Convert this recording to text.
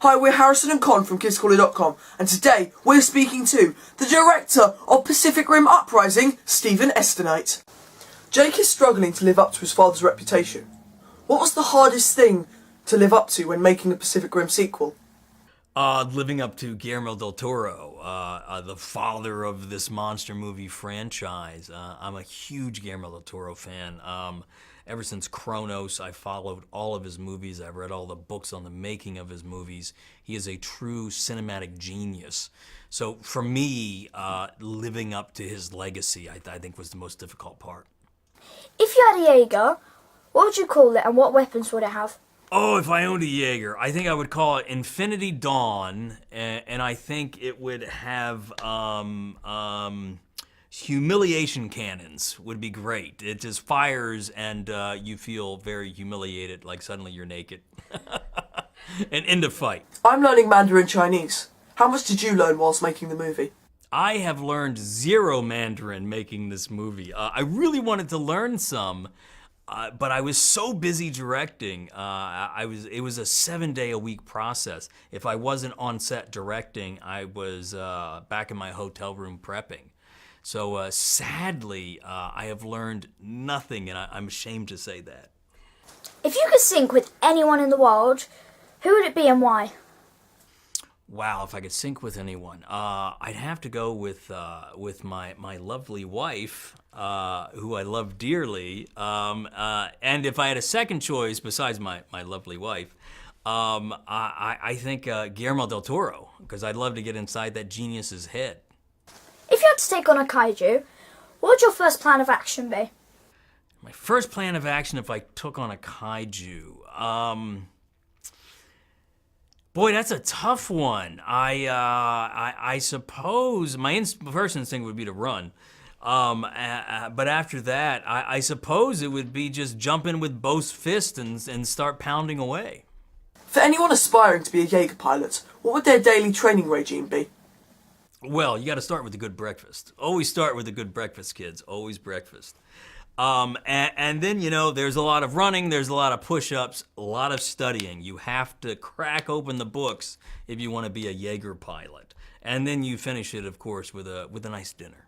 Hi, we're Harrison and Con from KidsCalling.com, and today we're speaking to the director of Pacific Rim Uprising, Stephen DeKnight. Jake is struggling to live up to his father's reputation. What was the hardest thing to live up to when making a Pacific Rim sequel? Living up to Guillermo del Toro, the father of this monster movie franchise. I'm a huge Guillermo del Toro fan. Ever since Kronos, I followed all of his movies. I've read all the books on the making of his movies. He is a true cinematic genius. So for me, living up to his legacy, I think was the most difficult part. If you had a Jaeger, what would you call it and what weapons would it have? Oh, if I owned a Jaeger, I think I would call it Infinity Dawn, and I think it would have humiliation cannons would be great. It just fires and you feel very humiliated, like suddenly you're naked. And into fight. I'm learning Mandarin Chinese. How much did you learn whilst making the movie? I have learned zero Mandarin making this movie. I really wanted to learn some, but I was so busy directing. It was a 7-day-a-week process. If I wasn't on set directing, I was back in my hotel room prepping. So sadly, I have learned nothing, and I'm ashamed to say that. If you could sync with anyone in the world, who would it be and why? Wow, if I could sync with anyone, I'd have to go with my lovely wife, who I love dearly. And if I had a second choice besides my lovely wife, I think Guillermo del Toro, because I'd love to get inside that genius's head. If you had to take on a kaiju, what would your first plan of action be? My first plan of action if I took on a kaiju. Boy, that's a tough one. I suppose my first instinct would be to run. But after that, I suppose it would be just jump in with both fists and start pounding away. For anyone aspiring to be a Jaeger pilot, what would their daily training regime be? Well, you got to start with a good breakfast. Always start with a good breakfast, kids. Always breakfast. And then, there's a lot of running, there's a lot of push-ups, a lot of studying. You have to crack open the books if you want to be a Jaeger pilot. And then you finish it, of course, with a nice dinner.